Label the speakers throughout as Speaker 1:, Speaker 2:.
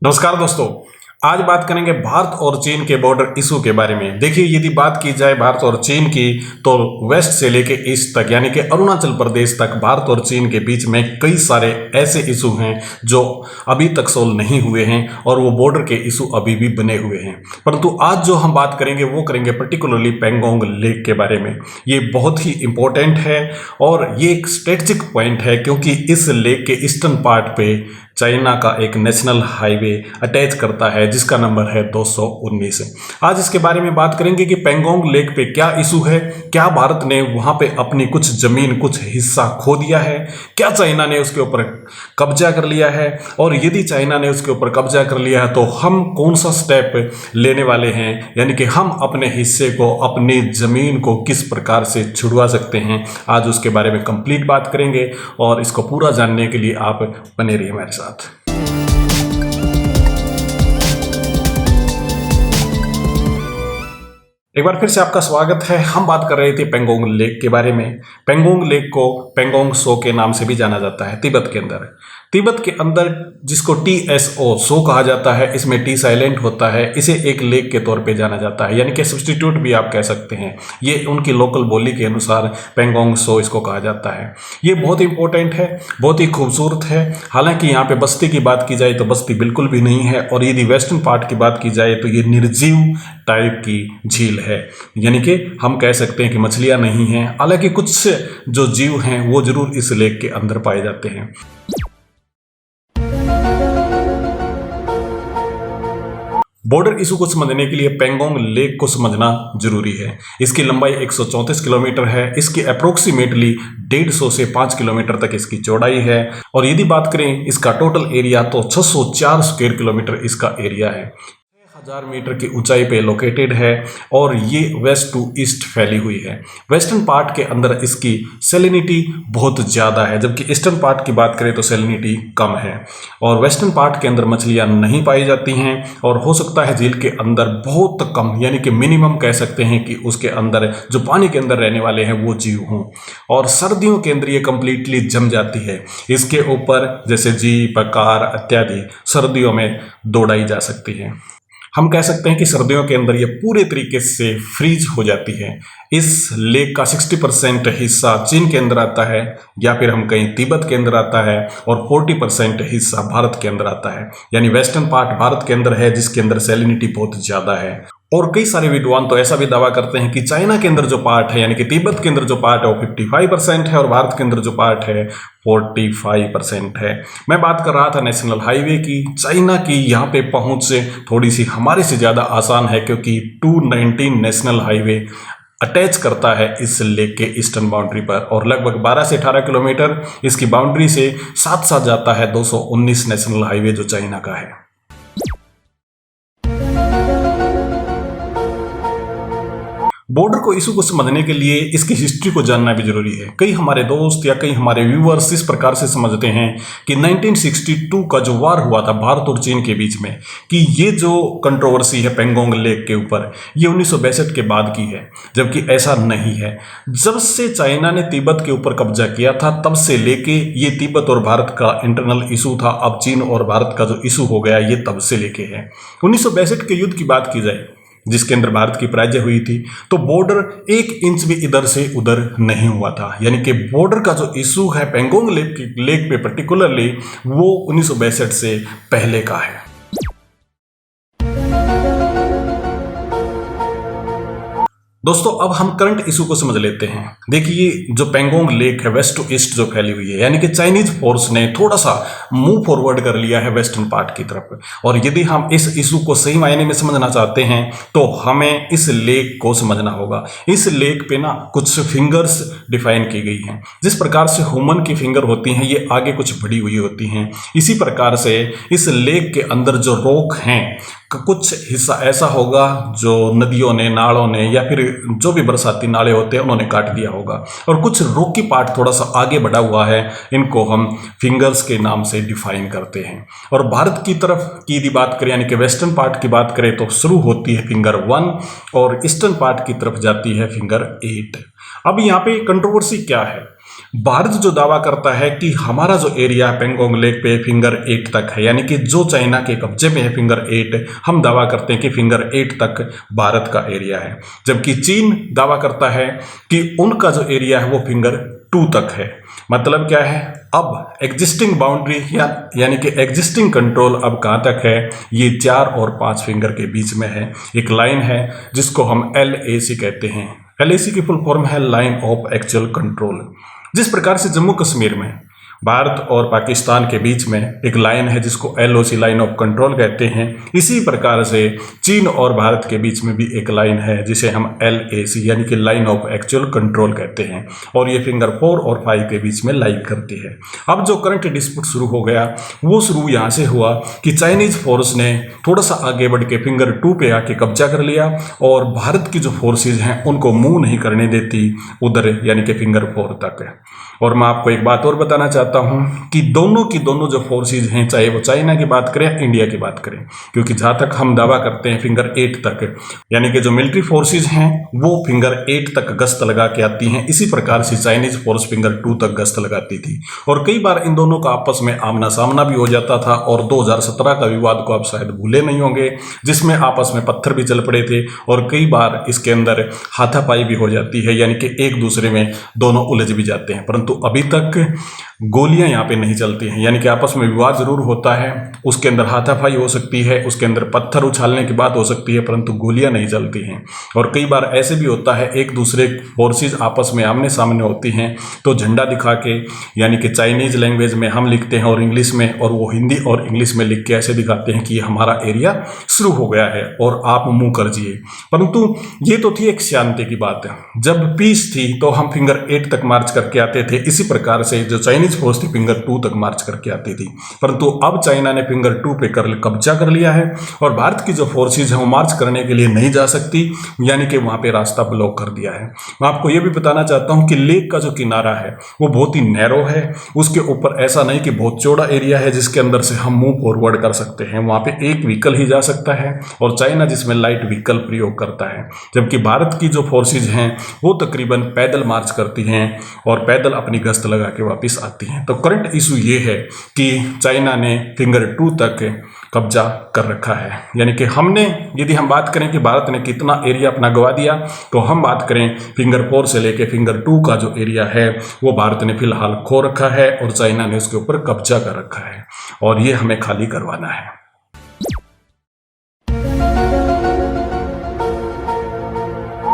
Speaker 1: नमस्कार दोस्तों। आज बात करेंगे भारत और चीन के बॉर्डर इशू के बारे में। देखिए, यदि बात की जाए भारत और चीन की, तो वेस्ट से लेके ईस्ट तक यानी कि अरुणाचल प्रदेश तक भारत और चीन के बीच में कई सारे ऐसे इशू हैं जो अभी तक सोल्व नहीं हुए हैं और वो बॉर्डर के इशू अभी भी बने हुए हैं। परंतु आज जो हम बात करेंगे वो करेंगे पर्टिकुलरली पेंगोंग लेक के बारे में। ये बहुत ही इंपॉर्टेंट है और ये एक स्ट्रेटेजिक पॉइंट है क्योंकि इस लेक के ईस्टर्न पार्ट पे चाइना का एक नेशनल हाईवे अटैच करता है जिसका नंबर है 219। आज इसके बारे में बात करेंगे कि पेंगोंग लेक पे क्या इशू है, क्या भारत ने वहां पे अपनी कुछ जमीन कुछ हिस्सा खो दिया है, क्या चाइना ने उसके ऊपर कब्जा कर लिया है, और यदि चाइना ने उसके ऊपर कब्जा कर लिया है तो हम कौन सा स्टेप लेने वाले हैं, यानी कि हम अपने हिस्से को, अपनी जमीन को किस प्रकार से छुड़वा सकते हैं। आज उसके बारे में कंप्लीट बात करेंगे और इसको पूरा जानने के लिए आप बने रहिए हमारे साथ। एक बार फिर से आपका स्वागत है। हम बात कर रहे थे पेंगोंग लेक के बारे में। पेंगोंग लेक को पेंगोंग सो के नाम से भी जाना जाता है तिब्बत के अंदर जिसको TSO सो कहा जाता है। इसमें टी साइलेंट होता है। इसे एक लेक के तौर पे जाना जाता है, यानी कि सब्सटीट्यूट भी आप कह सकते हैं। ये उनकी लोकल बोली के अनुसार पेंगोंग सो इसको कहा जाता है। ये बहुत इंपॉर्टेंट है, बहुत ही खूबसूरत है। हालांकि यहाँ पे बस्ती की बात की जाए तो बस्ती बिल्कुल भी नहीं है, और यदि वेस्टर्न पार्ट की बात की जाए तो ये निर्जीव टाइप की झील है, यानी कि हम कह सकते हैं कि मछलियां नहीं हैं। हालांकि कुछ जो जीव हैं वो जरूर इस लेक के अंदर पाए जाते हैं। बॉर्डर इशू को समझने के लिए पेंगोंग लेक को समझना जरूरी है। इसकी लंबाई 134 किलोमीटर है। इसकी अप्रोक्सीमेटली 150 से 5 किलोमीटर तक इसकी चौड़ाई है, और यदि बात करें इसका टोटल एरिया तो 604 स्क्वायर किलोमीटर इसका एरिया है। 1000 मीटर की ऊंचाई पे लोकेटेड है और ये वेस्ट टू ईस्ट फैली हुई है। वेस्टर्न पार्ट के अंदर इसकी सैलिनिटी बहुत ज़्यादा है, जबकि ईस्टर्न पार्ट की बात करें तो सैलिनिटी कम है। और वेस्टर्न पार्ट के अंदर मछलियां नहीं पाई जाती हैं, और हो सकता है झील के अंदर बहुत कम, यानी कि मिनिमम कह सकते हैं कि उसके अंदर जो पानी के अंदर रहने वाले हैं वो जीव हों। और सर्दियों के अंदर ये कंप्लीटली जम जाती है। इसके ऊपर जैसे जीप, कार इत्यादि सर्दियों में दौड़ाई जा सकती है। हम कह सकते हैं कि सर्दियों के अंदर ये पूरे तरीके से फ्रीज हो जाती है। इस लेक का 60% हिस्सा चीन के अंदर आता है, या फिर हम कहीं तिब्बत के अंदर आता है, और 40% हिस्सा भारत के अंदर आता है। यानी वेस्टर्न पार्ट भारत के अंदर है जिसके अंदर सैलिनिटी बहुत ज़्यादा है। और कई सारे विद्वान तो ऐसा भी दावा करते हैं कि चाइना के अंदर जो पार्ट है, यानी कि तिब्बत के अंदर जो पार्ट है वो 55% है, और भारत के अंदर जो पार्ट है 45% है। मैं बात कर रहा था नेशनल हाईवे की। चाइना की यहाँ पे पहुँच से थोड़ी सी हमारे से ज़्यादा आसान है, क्योंकि 219 नेशनल हाईवे अटैच करता है इस लेक के ईस्टर्न बाउंड्री पर, और लगभग 12 से 18 किलोमीटर इसकी बाउंड्री से साथ साथ जाता है 219 नेशनल हाईवे जो चाइना का है। बॉर्डर को इशू को समझने के लिए इसकी हिस्ट्री को जानना भी जरूरी है। कई हमारे दोस्त या कई हमारे व्यूअर्स इस प्रकार से समझते हैं कि 1962 का जो वार हुआ था भारत और चीन के बीच में, कि ये जो कंट्रोवर्सी है पेंगोंग लेक के ऊपर, ये 1962 के बाद की है, जबकि ऐसा नहीं है। जब से चाइना ने तिब्बत के ऊपर कब्जा किया था तब से लेके ये तिब्बत और भारत का इंटरनल इशू था। अब चीन और भारत का जो इशू हो गया ये तब से लेके है। 1962 के युद्ध की बात की जाए जिसके अंदर भारत की पराजय हुई थी, तो बॉर्डर 1 इंच भी इधर से उधर नहीं हुआ था। यानी कि बॉर्डर का जो इशू है पेंगोंग लेक पे पर्टिकुलरली, वो 1962 से पहले का है। दोस्तों, अब हम करंट इशू को समझ लेते हैं। देखिए, जो पेंगोंग लेक है वेस्ट टू ईस्ट जो फैली हुई है, यानी कि चाइनीज फोर्स ने थोड़ा सा मूव फॉरवर्ड कर लिया है वेस्टर्न पार्ट की तरफ। और यदि हम इस इशू को सही मायने में समझना चाहते हैं तो हमें इस लेक को समझना होगा। इस लेक पे ना कुछ फिंगर्स डिफाइन की गई हैं। जिस प्रकार से ह्यूमन की फिंगर होती हैं, ये आगे कुछ बढ़ी हुई होती हैं, इसी प्रकार से इस लेक के अंदर जो रॉक हैं, कुछ हिस्सा ऐसा होगा जो नदियों ने, नालों ने, या फिर जो भी बरसाती नाले होते हैं उन्होंने काट दिया होगा, और कुछ रॉकी पार्ट थोड़ा सा आगे बढ़ा हुआ है। इनको हम फिंगर्स के नाम से डिफाइन करते हैं। और भारत की तरफ की यदि बात करें, यानी कि वेस्टर्न पार्ट की बात करें, तो शुरू होती है फिंगर 1 और ईस्टर्न पार्ट की तरफ जाती है फिंगर 8। अब यहाँ पे कंट्रोवर्सी क्या है? भारत जो दावा करता है कि हमारा जो एरिया है पेंगोंग लेक पे फिंगर 8 तक है, यानी कि जो चाइना के कब्जे में है फिंगर 8, हम दावा करते हैं कि फिंगर 8 तक भारत का एरिया है। जबकि चीन दावा करता है कि उनका जो एरिया है वो फिंगर 2 तक है। मतलब क्या है, अब एग्जिस्टिंग बाउंड्री यानी कि एग्जिस्टिंग कंट्रोल अब कहाँ तक है, ये 4 और 5 फिंगर के बीच में है। एक लाइन है जिसको हम LAC कहते हैं। LAC की फुल फॉर्म है लाइन ऑफ एक्चुअल कंट्रोल। जिस प्रकार से जम्मू कश्मीर में भारत और पाकिस्तान के बीच में एक लाइन है जिसको LOC लाइन ऑफ कंट्रोल कहते हैं, इसी प्रकार से चीन और भारत के बीच में भी एक लाइन है जिसे हम LAC यानी कि लाइन ऑफ एक्चुअल कंट्रोल कहते हैं, और ये फिंगर 4 और 5 के बीच में लाइन करती है। अब जो करंट डिस्प्यूट शुरू हो गया वो शुरू यहाँ से हुआ कि चाइनीज फोर्स ने थोड़ा सा आगे बढ़ के फिंगर 2 पे आके कब्जा कर लिया और भारत की जो फोर्सेज हैं उनको मूव नहीं करने देती उधर, यानी कि फिंगर 4 तक। और मैं आपको एक बात और बताना चाहता हूं कि दोनों की दोनों जो फोर्सेज हैं, चाहे वो चाइना की बात करें इंडिया की बात करें, क्योंकि जहां तक हम दावा करते हैं फिंगर 8 तक, यानी कि जो मिलिट्री फोर्सेज हैं वो फिंगर 8 तक गश्त लगा के आती हैं। इसी प्रकार से चाइनीज फोर्स फिंगर 2 तक गश्त लगाती थी और कई बार इन दोनों का आपस में आमना सामना भी हो जाता था। और 2017 का विवाद को आप शायद भूले नहीं होंगे, जिसमें आपस में पत्थर भी चल पड़े थे और कई बार इसके अंदर हाथापाई भी हो जाती है, यानी कि एक दूसरे में दोनों उलझ भी जाते हैं। परंतु अभी तक गोलियां यहाँ पे नहीं चलती हैं, यानी कि आपस में विवाद जरूर होता है, उसके अंदर हाथापाई हो सकती है, उसके अंदर पत्थर उछालने की बात हो सकती है, परंतु गोलियां नहीं चलती हैं। और कई बार ऐसे भी होता है एक दूसरे फोर्सेज आपस में आमने सामने होती हैं तो झंडा दिखा के, यानी कि चाइनीज लैंग्वेज में हम लिखते हैं और इंग्लिश में, और वो हिंदी और इंग्लिश में लिख के ऐसे दिखाते हैं कि ये हमारा एरिया शुरू हो गया है और आप मुंह कर जिए। परंतु ये तो थी एक शांति की बात। जब पीस थी तो हम फिंगर 8 तक मार्च करके आते थे, इसी प्रकार से जो चाइनीज फोर्स थी फिंगर 2 तक मार्च करके आती थी। परंतु अब चाइना ने फिंगर 2 पे कब्जा कर लिया है और भारत की जो फोर्सेज हैं वो मार्च करने के लिए नहीं जा सकती, यानी कि वहां पे रास्ता ब्लॉक कर दिया है। मैं आपको ये भी बताना चाहता हूं कि लेक का जो किनारा है वो बहुत ही नैरो है, उसके ऊपर ऐसा नहीं कि बहुत चौड़ा एरिया है जिसके अंदर से हम मूव फॉरवर्ड कर सकते हैं। वहां पे एक व्हीकल ही जा सकता है और चाइना जिसमें लाइट व्हीकल प्रयोग करता है, जबकि भारत की जो फोर्सेज हैं वो तकरीबन पैदल मार्च करती हैं और पैदल अपनी गश्त लगा के वापस आती हैं। तो करंट इशू ये है कि चाइना ने फिंगर 2 तक कब्जा कर रखा है, यानी कि हमने, यदि हम बात करें कि भारत ने कितना एरिया अपना गवा दिया, तो हम बात करें फिंगर 4 से लेके फिंगर 2 का जो एरिया है वो भारत ने फिलहाल खो रखा है और चाइना ने उसके ऊपर कब्जा कर रखा है और ये हमें खाली करवाना है।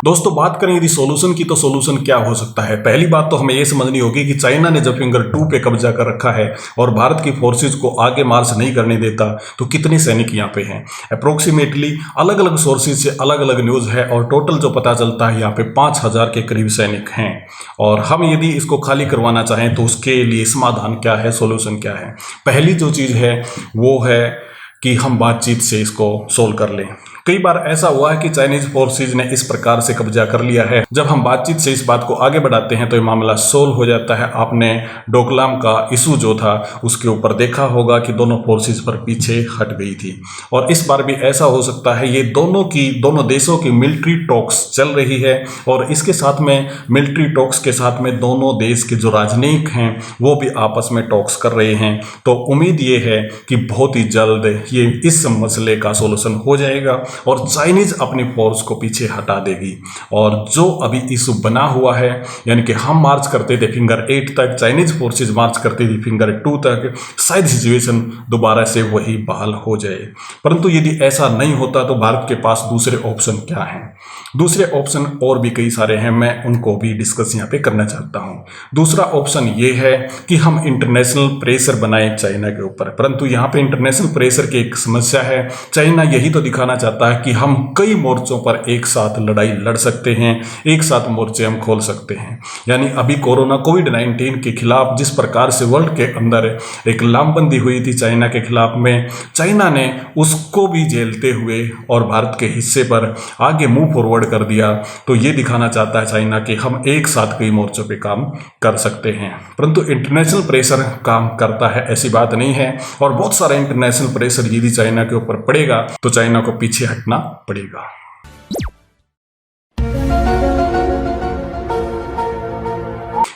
Speaker 1: दोस्तों बात करें यदि सॉल्यूशन की, तो सॉल्यूशन क्या हो सकता है। पहली बात तो हमें यह समझनी होगी कि चाइना ने जब फिंगर 2 पे कब्जा कर रखा है और भारत की फोर्सेज को आगे मार्च नहीं करने देता, तो कितने सैनिक यहाँ पे हैं। अप्रोक्सीमेटली अलग अलग सोर्सेज से अलग अलग न्यूज़ है और टोटल जो पता चलता है यहाँ पे 5000 के करीब सैनिक हैं। और हम यदि इसको खाली करवाना चाहें तो उसके लिए समाधान क्या है, सोल्यूशन क्या है। पहली जो चीज़ है वो है कि हम बातचीत से इसको सोल्व कर लें। कई बार ऐसा हुआ है कि चाइनीज फोर्सेज ने इस प्रकार से कब्जा कर लिया है, जब हम बातचीत से इस बात को आगे बढ़ाते हैं तो ये मामला सोल्व हो जाता है। आपने डोकलाम का इशू जो था उसके ऊपर देखा होगा कि दोनों फोर्सेज पर पीछे हट गई थी, और इस बार भी ऐसा हो सकता है। ये दोनों देशों की मिलिट्री टॉक्स चल रही है और इसके साथ में मिलिट्री टॉक्स के साथ में दोनों देश के जो राजनयिक हैं वो भी आपस में टॉक्स कर रहे हैं। तो उम्मीद ये है कि बहुत ही जल्द ये इस मसले का सोल्यूशन हो जाएगा और चाइनीज अपनी फोर्स को पीछे हटा देगी। और जो अभी इशू बना हुआ है, यानी कि हम मार्च करते थे फिंगर 8 तक, चाइनीज फोर्सेज मार्च करती थी फिंगर 2 तक, शायद सिचुएशन दोबारा से वही बहाल हो जाए। परंतु यदि ऐसा नहीं होता तो भारत के पास दूसरे ऑप्शन क्या हैं। दूसरे ऑप्शन और भी कई सारे हैं, मैं उनको भी डिस्कस यहाँ पे करना चाहता हूँ। दूसरा ऑप्शन ये है कि हम इंटरनेशनल प्रेशर बनाएं चाइना के ऊपर, परंतु यहाँ पे इंटरनेशनल प्रेशर की एक समस्या है। चाइना यही तो दिखाना चाहता है कि हम कई मोर्चों पर एक साथ लड़ाई लड़ सकते हैं, एक साथ मोर्चे हम खोल सकते हैं। यानी अभी कोविड-19 के खिलाफ जिस प्रकार से वर्ल्ड के अंदर एक लामबंदी हुई थी चाइना के खिलाफ में, चाइना ने उसको भी झेलते हुए और भारत के हिस्से पर आगे मूव फॉरवर्ड कर दिया। तो ये दिखाना चाहता है चाइना कि हम एक साथ कई मोर्चों पे काम कर सकते हैं। परंतु इंटरनेशनल प्रेशर काम करता है ऐसी बात नहीं है, और बहुत सारा इंटरनेशनल प्रेशर यदि चाइना के ऊपर पड़ेगा तो चाइना को पीछे हटना पड़ेगा।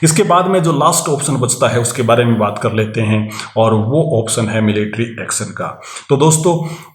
Speaker 1: इसके बाद में जो लास्ट ऑप्शन बचता है उसके बारे में बात कर लेते हैं, और वो ऑप्शन है मिलिट्री एक्शन का। तो दोस्तों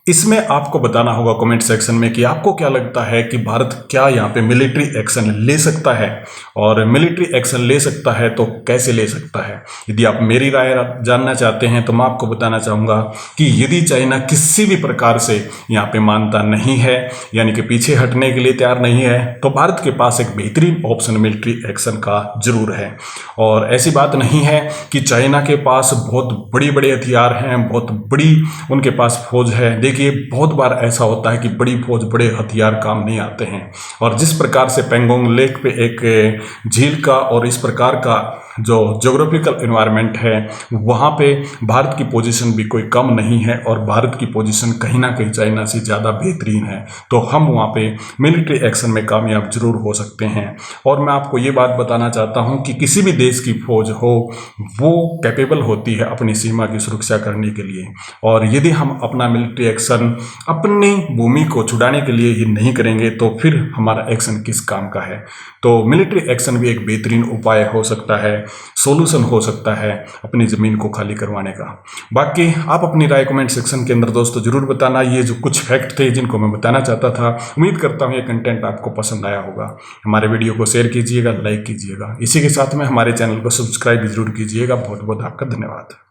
Speaker 1: इसमें आपको बताना होगा कमेंट सेक्शन में कि आपको क्या लगता है कि भारत क्या यहाँ पे मिलिट्री एक्शन ले सकता है, और मिलिट्री एक्शन ले सकता है तो कैसे ले सकता है। यदि आप मेरी राय जानना चाहते हैं तो मैं आपको बताना चाहूँगा कि यदि चाइना किसी भी प्रकार से यहाँ पे मानता नहीं है, यानी कि पीछे हटने के लिए तैयार नहीं है, तो भारत के पास एक बेहतरीन ऑप्शन मिलिट्री एक्शन का जरूर है। और ऐसी बात नहीं है कि चाइना के पास बहुत बड़ी बड़े हथियार हैं, बहुत बड़ी उनके पास फौज है। देखिए बहुत बार ऐसा होता है कि बड़ी फौज बड़े हथियार काम नहीं आते हैं, और जिस प्रकार से पेंगोंग लेक पे एक झील का और इस प्रकार का जो ज्योग्राफिकल एनवायरनमेंट है वहाँ पे भारत की पोजीशन भी कोई कम नहीं है, और भारत की पोजीशन कहीं ना कहीं चाइना से ज़्यादा बेहतरीन है। तो हम वहाँ पे मिलिट्री एक्शन में कामयाब जरूर हो सकते हैं। और मैं आपको ये बात बताना चाहता हूँ कि किसी भी देश की फौज हो वो कैपेबल होती है अपनी सीमा की सुरक्षा करने के लिए, और यदि हम अपना मिलिट्री एक्शन अपनी भूमि को छुड़ाने के लिए ही नहीं करेंगे तो फिर हमारा एक्शन किस काम का है। तो मिलिट्री एक्शन भी एक बेहतरीन उपाय हो सकता है, सॉल्यूशन हो सकता है अपनी ज़मीन को खाली करवाने का। बाकी आप अपनी राय कमेंट सेक्शन के अंदर दोस्तों ज़रूर बताना। ये जो कुछ फैक्ट थे जिनको मैं बताना चाहता था, उम्मीद करता हूँ ये कंटेंट आपको पसंद आया होगा। हमारे वीडियो को शेयर कीजिएगा, लाइक कीजिएगा, इसी के साथ में हमारे चैनल को सब्सक्राइब जरूर कीजिएगा। बहुत बहुत आपका धन्यवाद।